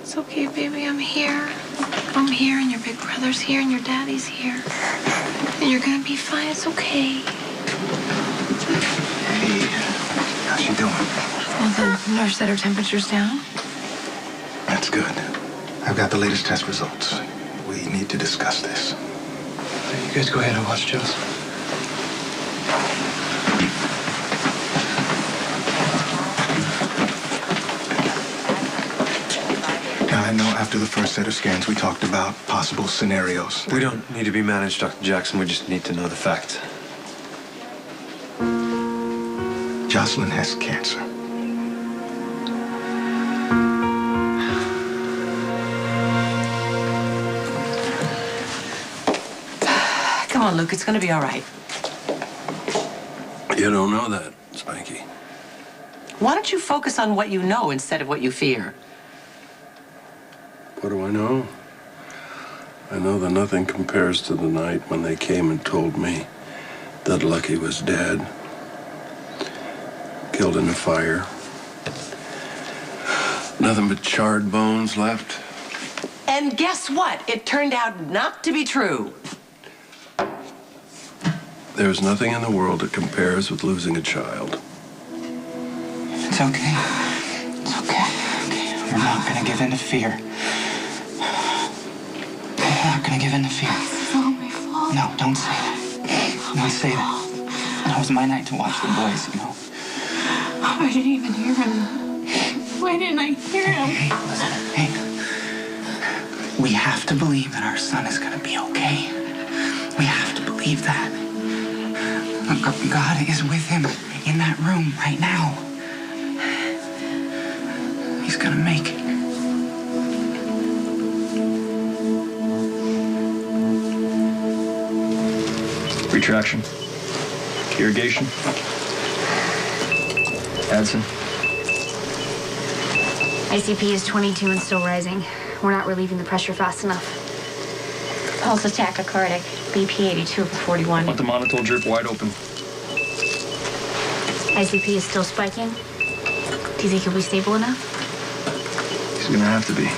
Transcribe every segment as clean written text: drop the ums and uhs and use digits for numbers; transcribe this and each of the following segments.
It's okay, baby. I'm here. I'm here, and your big brother's here, and your daddy's here. And you're gonna be fine. It's okay. Hey, how's she doing? Well, the nurse said her temperature's down. That's good. I've got the latest test results. We need to discuss this. You guys go ahead and watch Joe's. Now, I know after the first set of scans, we talked about possible scenarios. We don't need to be managed, Dr. Jackson. We just need to know the facts. Jocelyn has cancer. Come on, Luke. It's going to be all right. You don't know that, Spanky. Why don't you focus on what you know instead of what you fear? What do I know? I know that nothing compares to the night when they came and told me that Lucky was dead. Killed in a fire. Nothing but charred bones left. And guess what? It turned out not to be true. There's nothing in the world that compares with losing a child. It's okay. It's okay. Okay. We're not gonna give in to fear. We're not gonna give in to fear. It's all my fault. No, don't say that. Don't say that. That was my night to watch the boys, you know. Oh, I didn't even hear him. Why didn't I hear him? Hey, listen. Hey. We have to believe that our son is gonna be okay. We have to believe that. God is with him in that room right now. He's gonna make it. Retraction. Irrigation. Adson. ICP is 22 and still rising. We're not relieving the pressure fast enough. Pulse is tachycardic. BP 82 over 41. Want the monotone drip wide open. ICP is still spiking. Do you think he'll be stable enough? He's gonna have to be.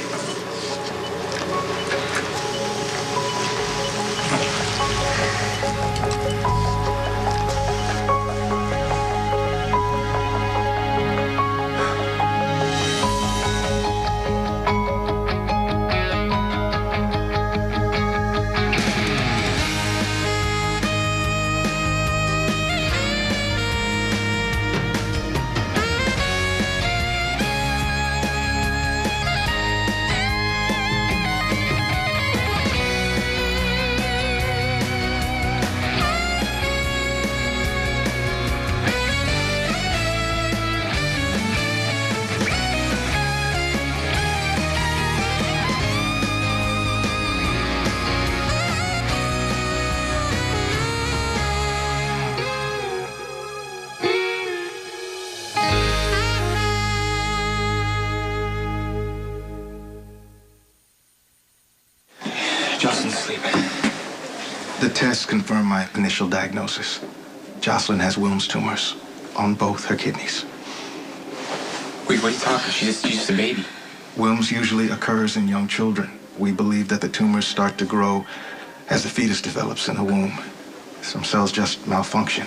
Jocelyn's sleeping. The tests confirm my initial diagnosis. Jocelyn has Wilms tumors on both her kidneys. Wait, what are you talking? She's just a baby. Wilms usually occurs in young children. We believe that the tumors start to grow as the fetus develops in the womb. Some cells just malfunction.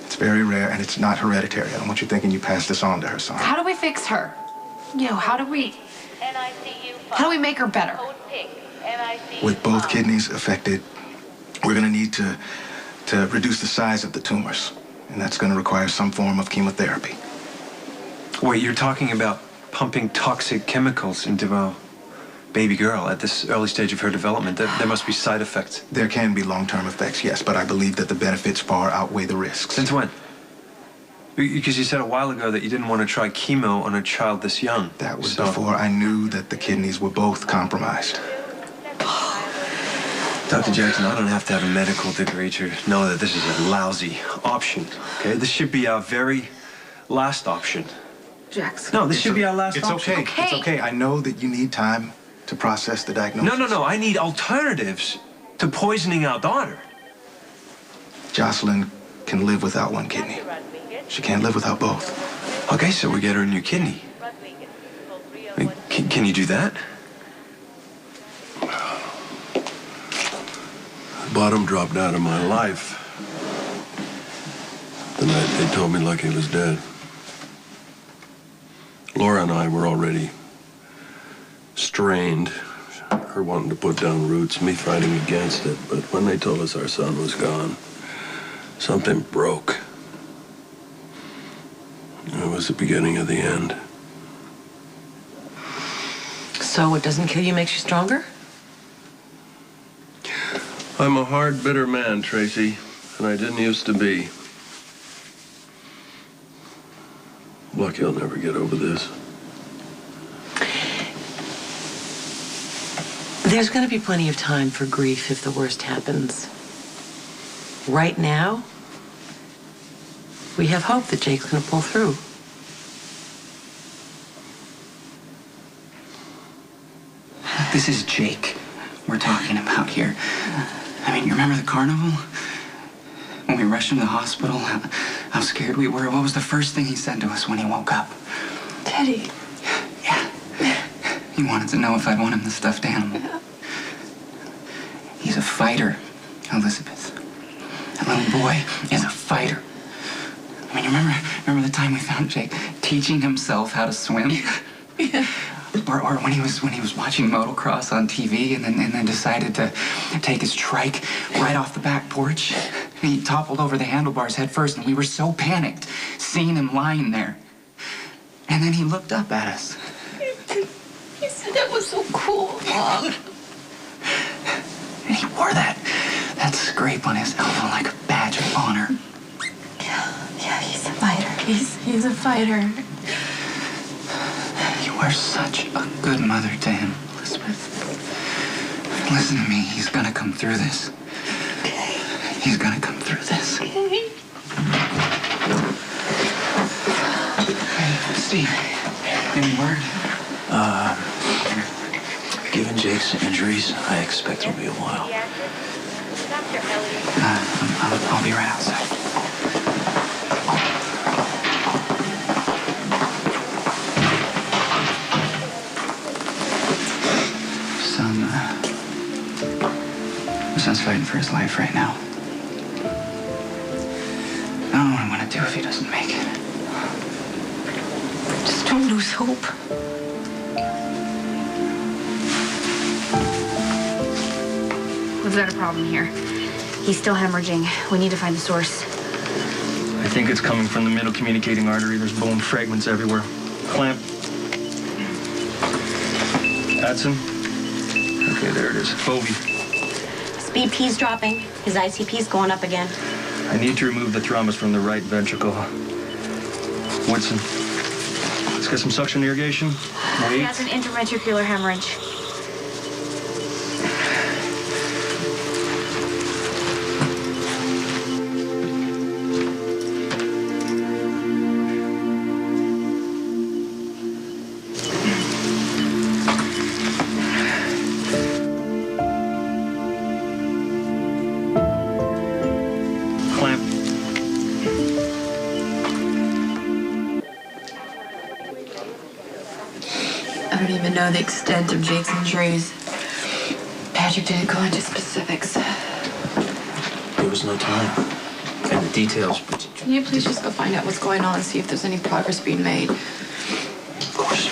It's very rare, and it's not hereditary. I don't want you thinking you pass this on to her, son. How do we fix her? How do we make her better? With both kidneys affected, we're going to need to reduce the size of the tumors, and that's going to require some form of chemotherapy. Wait, you're talking about pumping toxic chemicals into a baby girl at this early stage of her development. There must be side effects. There can be long-term effects, yes, but I believe that the benefits far outweigh the risks. Since when? Because you said a while ago that you didn't want to try chemo on a child this young. That was before I knew that the kidneys were both compromised. Dr. Jackson, I don't have to have a medical degree to know that this is a lousy option, okay? This should be our very last option. Jackson. No, this should be our last option. It's okay. I know that you need time to process the diagnosis. No. I need alternatives to poisoning our daughter. Jocelyn can live without one kidney. She can't live without both. Okay, so we get her a new kidney. I mean, Can you do that? The bottom dropped out of my life the night they told me Lucky was dead. Laura and I were already strained. Her wanting to put down roots, me fighting against it. But when they told us our son was gone, something broke. It was the beginning of the end. So what doesn't kill you makes you stronger? I'm a hard, bitter man, Tracy, and I didn't used to be. Lucky I'll never get over this. There's going to be plenty of time for grief if the worst happens. Right now, we have hope that Jake's going to pull through. This is Jake we're talking about here. I mean, you remember the carnival? When we rushed him to the hospital, how scared we were. What was the first thing he said to us when he woke up? Teddy. Yeah. He wanted to know if I'd want him the stuffed animal. He's a fighter, Elizabeth. That little boy is a fighter. I mean, you remember the time we found Jake teaching himself how to swim? Yeah. Or when he was watching motocross on TV and then decided to take his trike right off the back porch. He toppled over the handlebars head first, and we were so panicked seeing him lying there. And then he looked up at us. He said that was so cool, Mom. And he wore that scrape on his elbow like a badge of honor. Yeah, he's a fighter. He's a fighter. You are such a good mother to him, Elizabeth. Listen to me. He's gonna come through this. Okay. He's gonna come through this. Okay. Hey, Steve, any word? Given Jake's injuries, I expect it'll be a while. I'll be right outside. Son's fighting for his life right now. I don't know what I'm gonna do if he doesn't make it. Just don't lose hope. We've got a problem here. He's still hemorrhaging. We need to find the source. I think it's coming from the middle communicating artery. There's bone fragments everywhere. Clamp. Adson. Okay, there it is. Bovie. His BP's dropping. His ICP's going up again. I need to remove the thrombus from the right ventricle. Woodson. Let's get some suction irrigation. He Wait. has an intraventricular hemorrhage. I don't even know the extent of Jake's injuries. Patrick didn't go into specifics. There was no time. And the details. Can you please just go find out what's going on and see if there's any progress being made? Of course.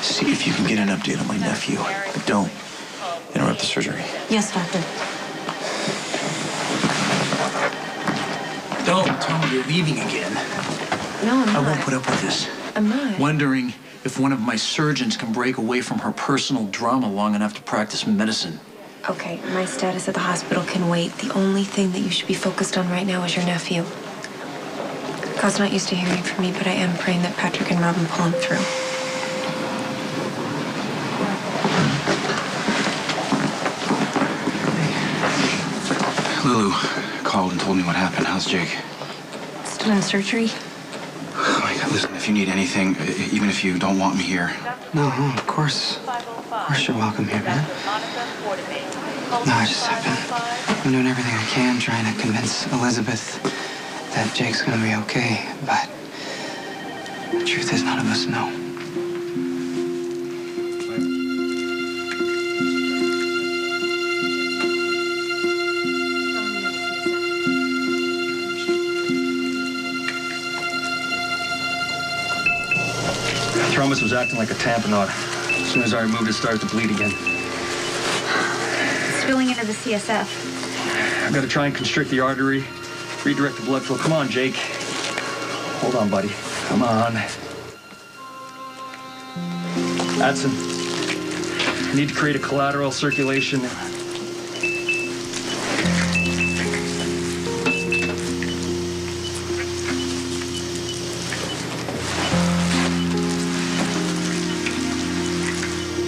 See if you can get an update on my nephew. But don't interrupt the surgery. Yes, doctor. Don't tell me you're leaving again. No, I'm I not. won't put up with this. I'm not. Wondering if one of my surgeons can break away from her personal drama long enough to practice medicine. Okay, my status at the hospital can wait. The only thing that you should be focused on right now is your nephew. God's not used to hearing from me, but I am praying that Patrick and Robin pull him through. Lulu called and told me what happened. How's Jake? Still in surgery? Oh my God, listen, if you need anything, even if you don't want me here. No, of course. Of course you're welcome here, man. No, I've been doing everything I can trying to convince Elizabeth that Jake's gonna be okay, but the truth is none of us know. Thrombus was acting like a tamponade. As soon as I removed it, it started to bleed again. Spilling into the CSF. I've got to try and constrict the artery, redirect the blood flow. Come on, Jake. Hold on, buddy. Come on. Adson, I need to create a collateral circulation.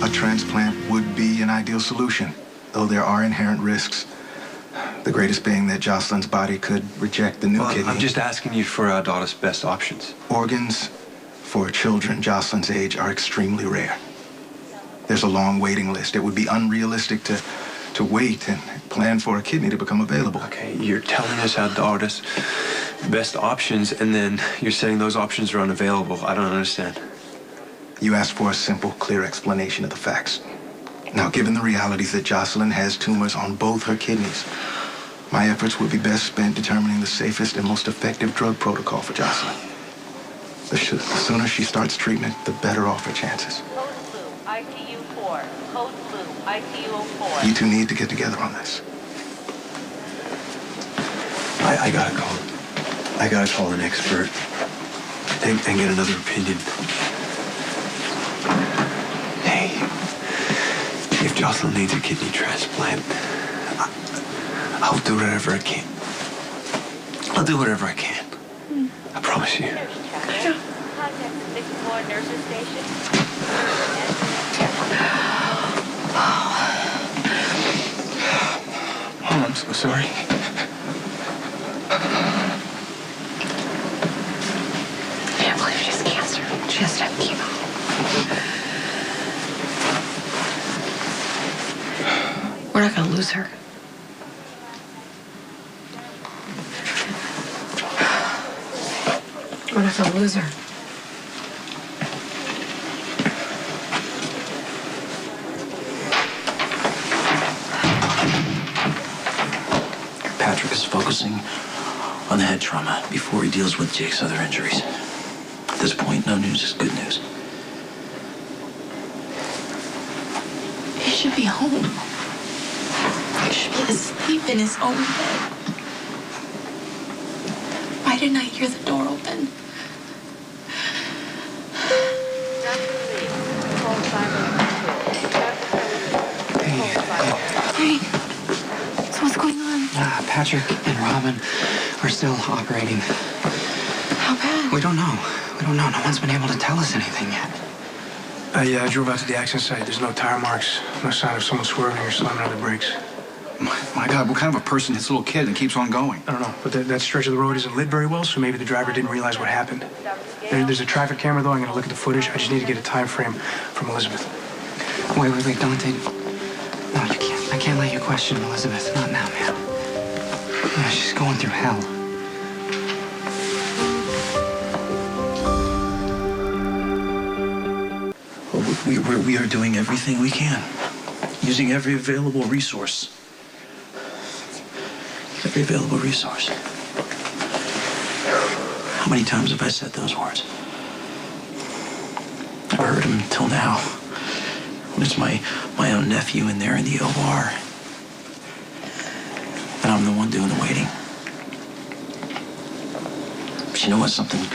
A transplant would be an ideal solution, though there are inherent risks. The greatest being that Jocelyn's body could reject the new kidney. I'm just asking you for our daughter's best options. Organs for children Jocelyn's age are extremely rare. There's a long waiting list. It would be unrealistic to wait and plan for a kidney to become available. Okay, you're telling us our daughter's best options, and then you're saying those options are unavailable. I don't understand. You asked for a simple, clear explanation of the facts. Now, given the realities that Jocelyn has tumors on both her kidneys, my efforts would be best spent determining the safest and most effective drug protocol for Jocelyn. The sooner she starts treatment, the better off her chances. Code blue, ITU 4. Code blue, ITU 04. You two need to get together on this. I gotta call. I gotta call an expert and get another opinion. Hey, if Jocelyn needs a kidney transplant, I'll do whatever I can. I'll do whatever I can. I promise you. Contact the 6th floor nurses station. Oh, I'm so sorry. I can't believe she has cancer. She has to have chemo. We're not gonna lose her. We're not gonna lose her. Patrick is focusing on the head trauma before he deals with Jake's other injuries. At this point, no news is good news. He should be home. He should be asleep in his own bed. Why didn't I hear the door open? Hey, so what's going on? Patrick and Robin are still operating. How bad? We don't know. We don't know. No one's been able to tell us anything yet. Yeah, I drove out to the accident site. There's no tire marks, no sign of someone swerving or slamming on the brakes. My God, what kind of a person hits a little kid and keeps on going? I don't know, but that stretch of the road isn't lit very well, so maybe the driver didn't realize what happened. There's a traffic camera, though. I'm going to look at the footage. I just need to get a time frame from Elizabeth. Wait, Dante. No, you can't. I can't let you question Elizabeth. Not now, man. No, she's going through hell. We are doing everything we can, using every available resource. Every available resource. How many times have I said those words? I've heard them until now. When it's my own nephew in there in the OR. And I'm the one doing the waiting. But you know what? Something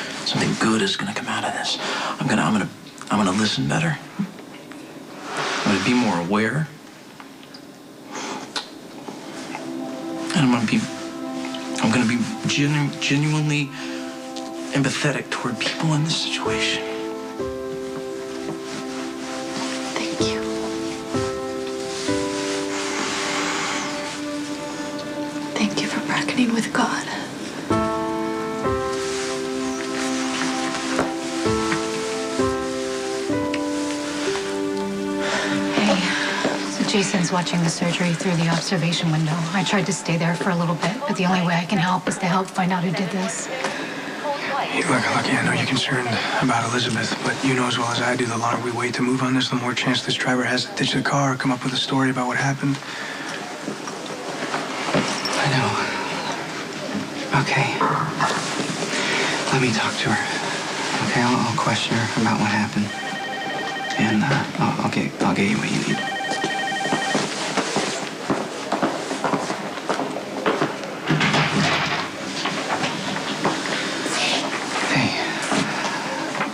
good is gonna come out of this. I'm gonna listen better. I'm gonna be more aware. And I'm gonna be genuinely empathetic toward people in this situation. Thank you. Thank you for reckoning with God. Hey, so Jason's was watching the surgery through the observation window. I tried to stay there for a little bit, but the only way I can help is to help find out who did this. Look, Lucky, I know you're concerned about Elizabeth, but you know as well as I do, the longer we wait to move on this, the more chance this driver has to ditch the car or come up with a story about what happened. I know. Okay. Let me talk to her. Okay, I'll question her about what happened. And I'll get you what you need.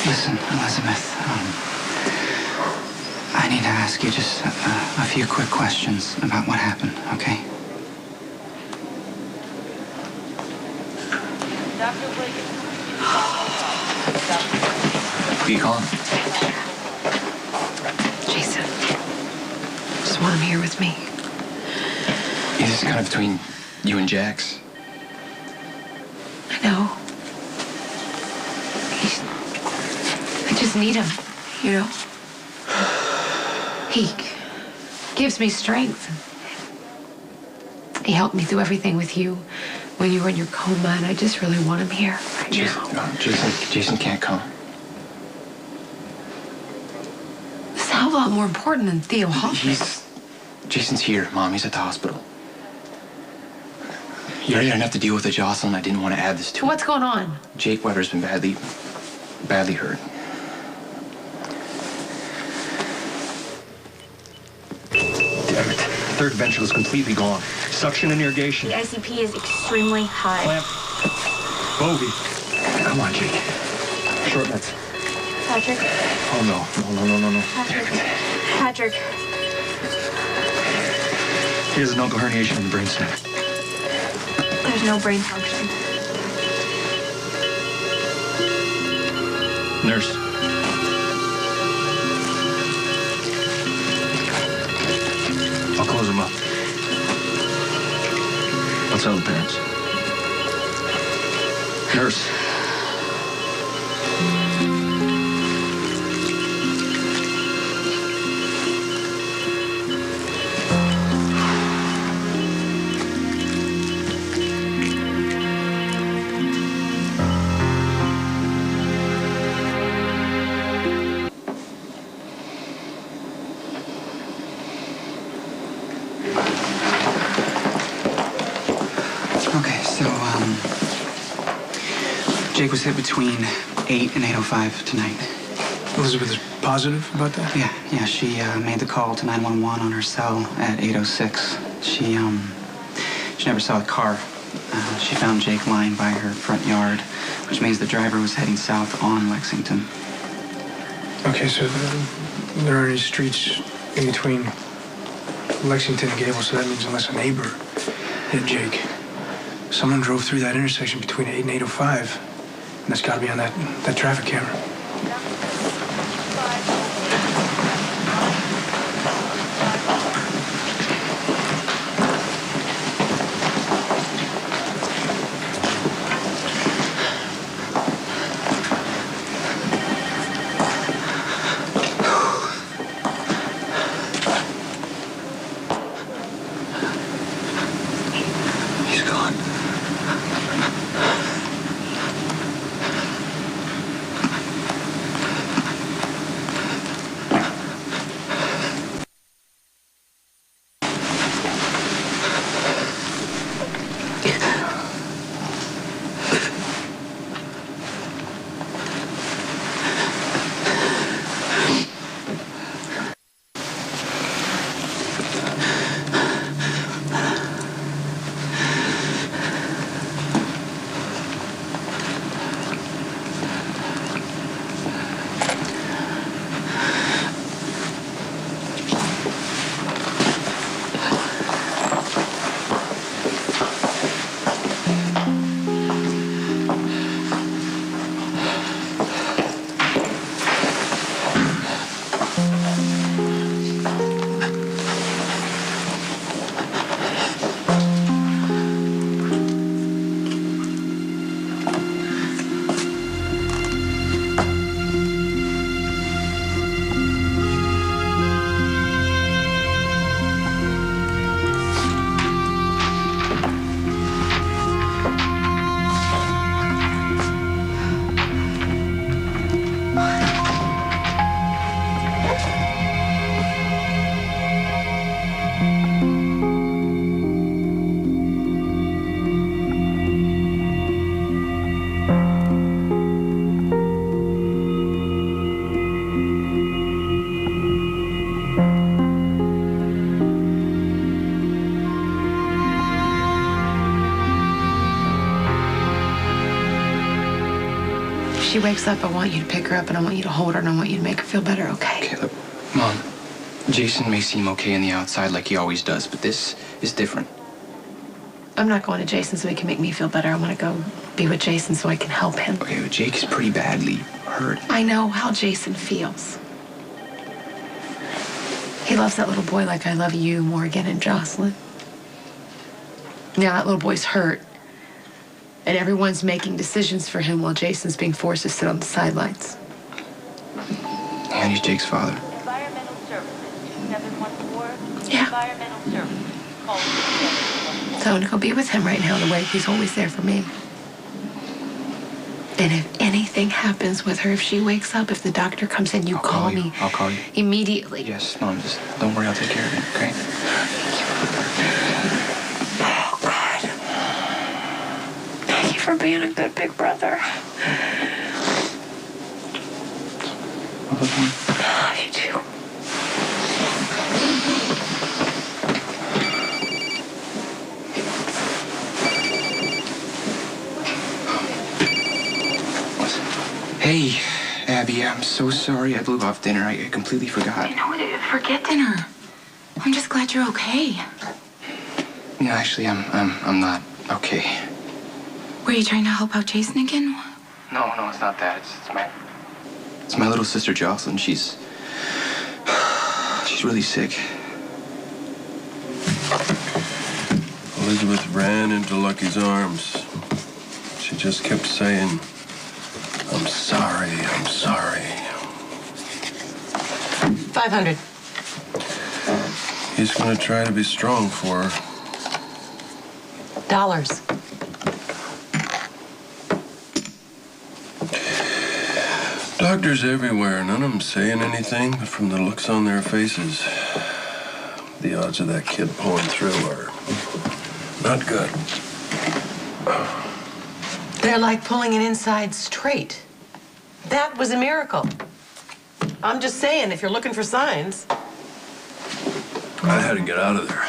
Listen, Elizabeth, I need to ask you just a few quick questions about what happened, okay? Who you calling? Jason. Just want him here with me. Is this kind of between you and Jax? I know. I just need him, you know? He gives me strength. He helped me through everything with you when you were in your coma, and I just really want him here right now. Jason can't come. This is a hell of a lot more important than Theo Hoffman. Jason's here, Mom. He's at the hospital. You already didn't have to deal with the Jocelyn. I didn't want to add this to it. What's going on? Jake Weber's been badly hurt. Damn it. Third ventricle is completely gone. Suction and irrigation. The ICP is extremely high. Clamp. Bovie. Come on, Jake. Short meds. Patrick. Oh, no. No. Patrick. He has an uncle herniation in the brainstem. There's no brain function. Nurse. I'll close him up. I'll tell the parents. Nurse. Okay, so, Jake was hit between 8 and 8:05 tonight. Elizabeth is positive about that? Yeah, she made the call to 911 on her cell at 8:06. She never saw the car. She found Jake lying by her front yard, which means the driver was heading south on Lexington. Okay, so there aren't any streets in between Lexington and Gable, so that means unless a neighbor hit Jake, someone drove through that intersection between 8 and 8:05, and that's got to be on that traffic camera. He's gone. she wakes up, I want you to pick her up and I want you to hold her and I want you to make her feel better, okay? Okay, look, Mom, Jason may seem okay on the outside like he always does, but this is different. I'm not going to Jason so he can make me feel better. I want to go be with Jason so I can help him. Okay, but Jake is pretty badly hurt. I know how Jason feels. He loves that little boy like I love you, Morgan, and Jocelyn. Now that little boy's hurt, and everyone's making decisions for him while Jason's being forced to sit on the sidelines. And he's Jake's father. Environmental Services 2714. Yeah. Environmental Services. Call So I'm gonna go be with him right now the way he's always there for me. And if anything happens with her, if she wakes up, if the doctor comes in, you call me. I'll call you. Immediately. Yes, Mom, just don't worry, I'll take care of it, okay? Oh, God. Thank you for being a good big brother. I love you. I love you too. Hey, Abby, I'm so sorry I blew off dinner. I completely forgot. You know what? Forget dinner. I'm just glad you're okay. Yeah, actually, I'm not okay. Were you trying to help out Jason again? No, it's not that. It's my little sister Jocelyn. She's really sick. Elizabeth ran into Lucky's arms. She just kept saying, I'm sorry, I'm sorry. 500. He's gonna try to be strong for her. Dollars. Doctors everywhere, none of them saying anything, but from the looks on their faces, the odds of that kid pulling through are not good. They're like pulling an inside straight. That was a miracle. I'm just saying, if you're looking for signs. I had to get out of there.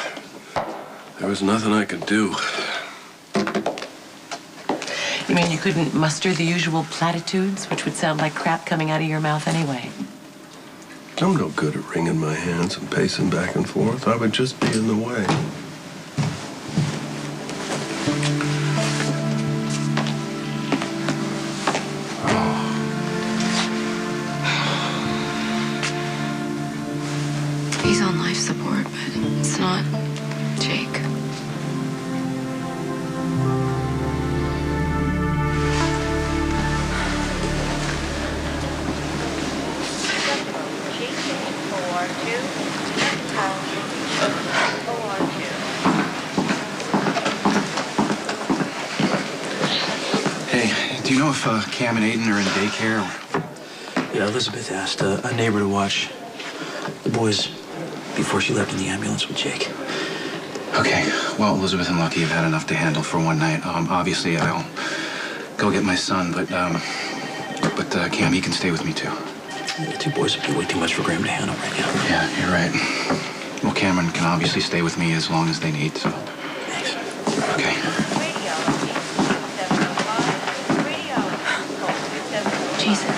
There was nothing I could do. You mean you couldn't muster the usual platitudes, which would sound like crap coming out of your mouth anyway? I'm no good at wringing my hands and pacing back and forth. I would just be in the way. He's on life support, but it's not Jake. Hey, do you know if Cam and Aiden are in daycare? Yeah, Elizabeth asked a neighbor to watch the boys before she left in the ambulance with Jake. Okay, well, Elizabeth and Lucky have had enough to handle for one night. Obviously, I'll go get my son, but Cam, he can stay with me, too. The two boys would be way too much for Graham to handle right now. Yeah, you're right. Well, Cameron can obviously stay with me as long as they need, so. Thanks. Okay. Jason.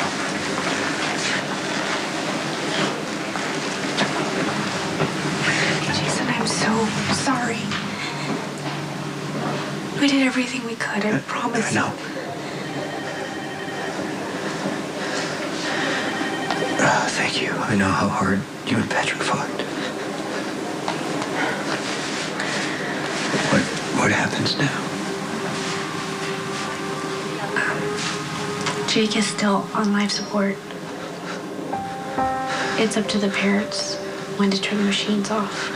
Jason, I'm so sorry. We did everything we could, I promise. No. Thank you. I know how hard you and Patrick fought. What happens now? Jake is still on life support. It's up to the parents when to turn the machines off.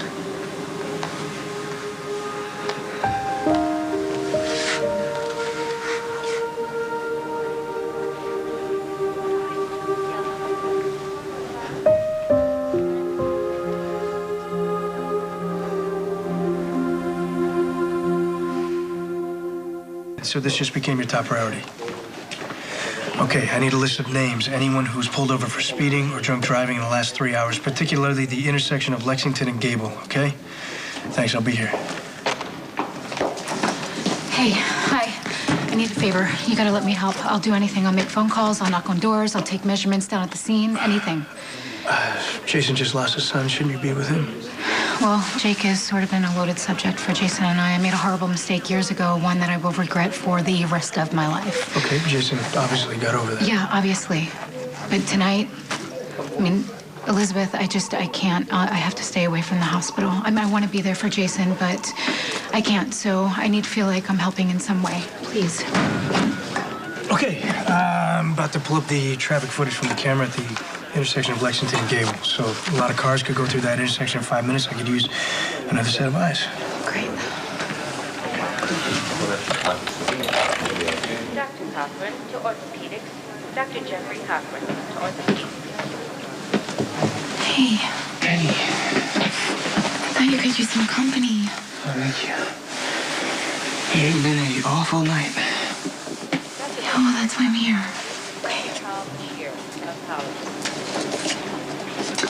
So this just became your top priority. Okay, I need a list of names. Anyone who's pulled over for speeding or drunk driving in the last 3 hours, particularly the intersection of Lexington and Gable, okay? Thanks, I'll be here. Hey, hi. I need a favor. You gotta let me help. I'll do anything. I'll make phone calls, I'll knock on doors, I'll take measurements down at the scene, anything. Jason just lost his son. Shouldn't you be with him? Well, Jake has sort of been a loaded subject for Jason and I. I made a horrible mistake years ago, one that I will regret for the rest of my life. Okay, Jason obviously got over that. Yeah, obviously. But tonight, I mean, Elizabeth, I can't. I have to stay away from the hospital. I mean, I want to be there for Jason, but I can't. So I need to feel like I'm helping in some way. Please. Okay, I'm about to pull up the traffic footage from the camera at the intersection of Lexington and Gable. So a lot of cars could go through that intersection in 5 minutes. I could use another set of eyes. Great. Dr. Cochran to orthopedics. Dr. Jeffrey Cochran to orthopedics. Hey. Penny. I thought you could use some company. Thank you. It ain't been an awful night. Yeah, well, that's why I'm here.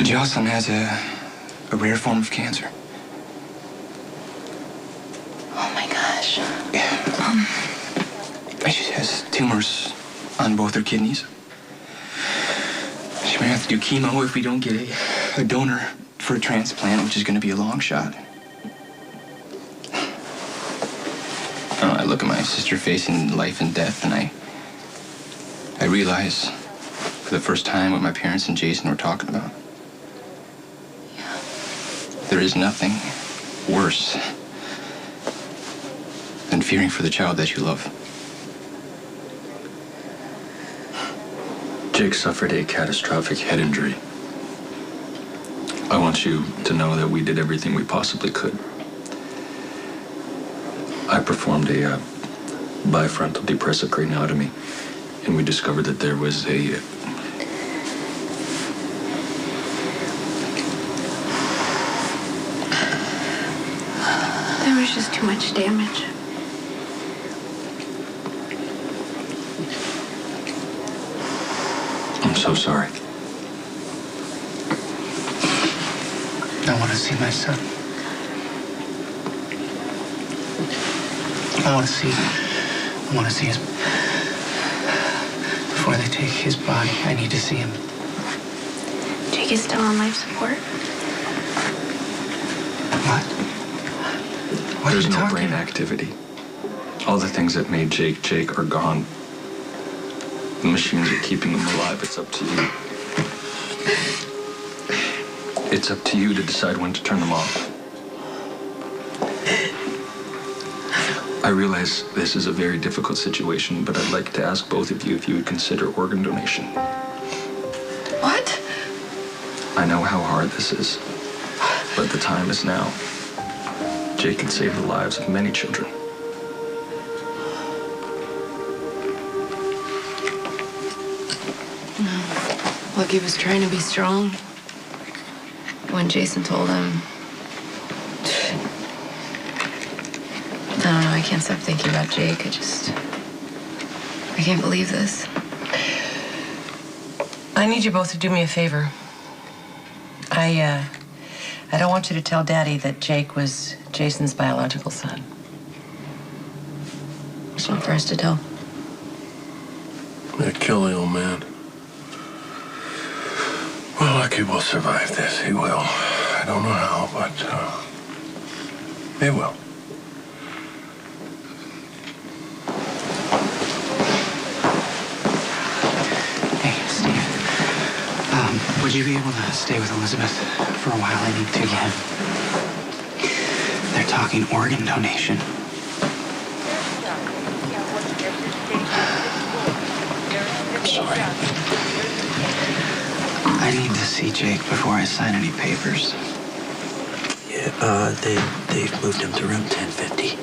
Jocelyn has a rare form of cancer. Oh my gosh. She has tumors on both her kidneys. She may have to do chemo if we don't get a donor for a transplant, which is going to be a long shot. I look at my sister facing life and death, and I realize for the first time what my parents and Jason were talking about. Yeah. There is nothing worse than fearing for the child that you love. Jake suffered a catastrophic head injury. I want you to know that we did everything we possibly could. I performed a bifrontal depressive craniotomy, and we discovered that there was a There was just too much damage. I'm so sorry. I want to see my son. I want to see his... Before they take his body, I need to see him. Jake is still on life support. What There's are you no talking brain about? activity. All the things that made Jake Jake are gone. The machines are keeping him alive. It's up to you. It's up to you to decide when to turn them off. I realize this is a very difficult situation, but I'd like to ask both of you if you would consider organ donation. What? I know how hard this is, but the time is now. Jake can save the lives of many children. Look, he was trying to be strong. When Jason told him, I don't know, I can't stop thinking about Jake. I can't believe this. I need you both to do me a favor. I don't want you to tell Daddy that Jake was Jason's biological son. It's not for us to tell. Yeah, kill the old man. Well, Lucky will survive this. He will. I don't know how, but he will. Hey, Steve. Would you be able to stay with Elizabeth for a while? I need to get... They're talking organ donation. I'm sorry. I need to see Jake before I sign any papers. Yeah, they've moved him to room 1050.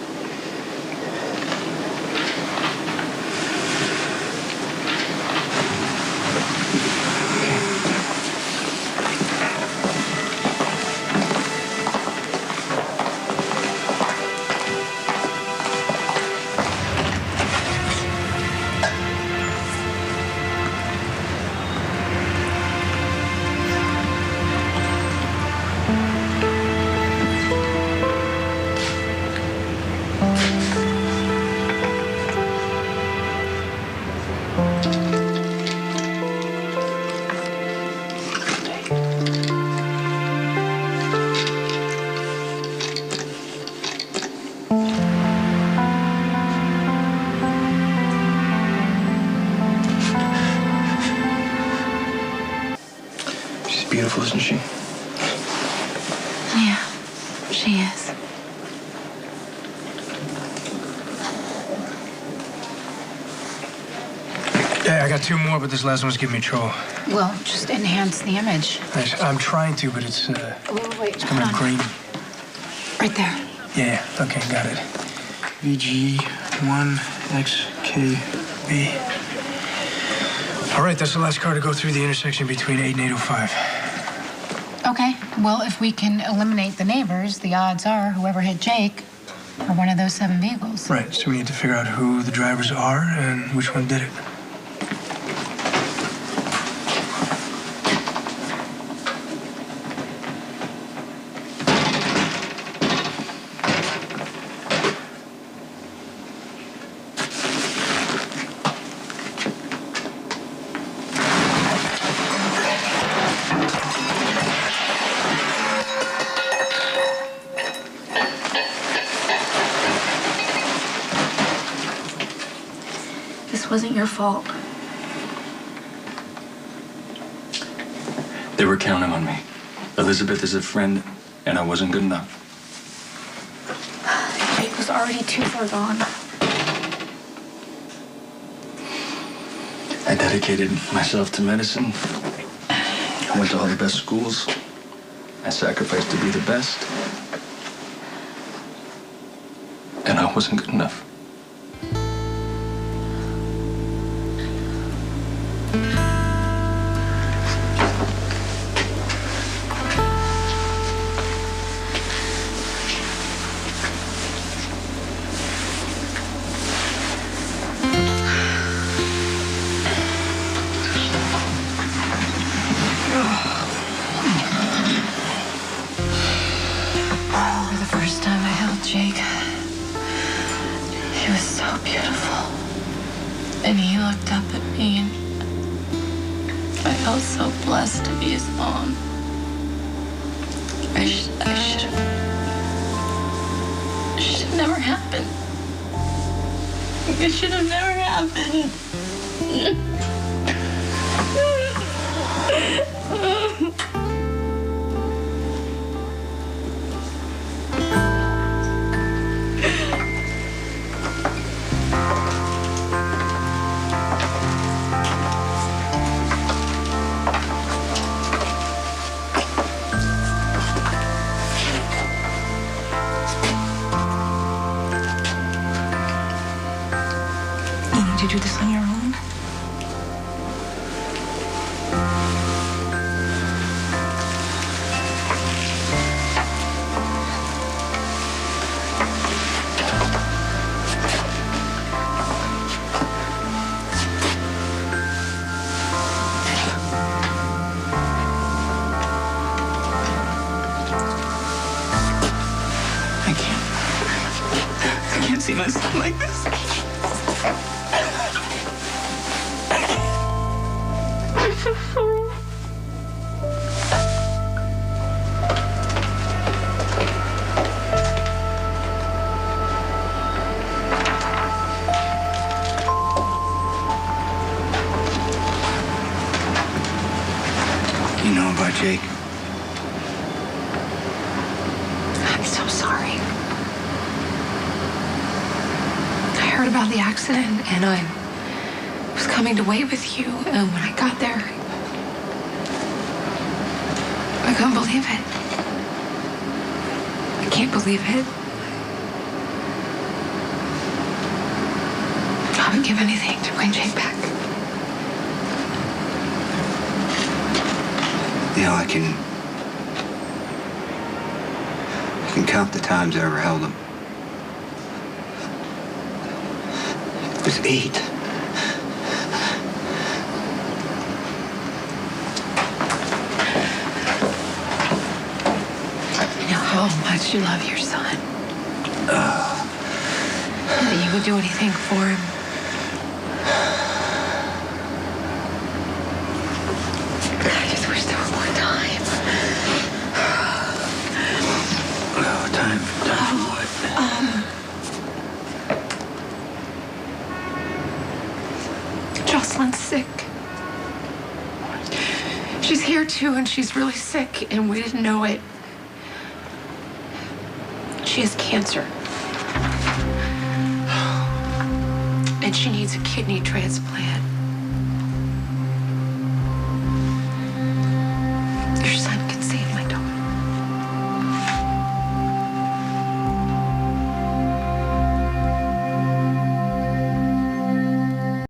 beautiful, isn't she? Yeah, she is. Yeah, I got 2 more, but this last one's giving me trouble. Well, just enhance the image. I'm trying to, but it's Wait, it's coming hold on. grainy. Right there. Yeah, okay, got it. VG1XKB. All right, that's the last car to go through the intersection between 8 and 805. Okay, well, if we can eliminate the neighbors, the odds are whoever hit Jake are one of those 7 vehicles. Right, so we need to figure out who the drivers are and which one did it. This wasn't your fault. They were counting on me. Elizabeth is a friend, and I wasn't good enough. Jake was already too far gone. I dedicated myself to medicine. I went to all the best schools. I sacrificed to be the best. And I wasn't good enough. The first time I held Jake, he was so beautiful. And he looked up at me, and I felt so blessed to be his mom. I should have. It should have never happened. It should have never happened. You need to do this on your own. I can't see my son like this. You know about Jake? I'm so sorry. I heard about the accident, and I was coming to wait with you, and when I got there, I couldn't believe it. I can't believe it. I would give anything to bring Jake back. You know, I can count the times I ever held him. It was 8. You know how much you love your son. That you would do anything for him. I just wish there were more time. Oh, time for what? Jocelyn's sick. She's here too, and she's really sick, and we didn't know it. She has cancer. And she needs a kidney transplant.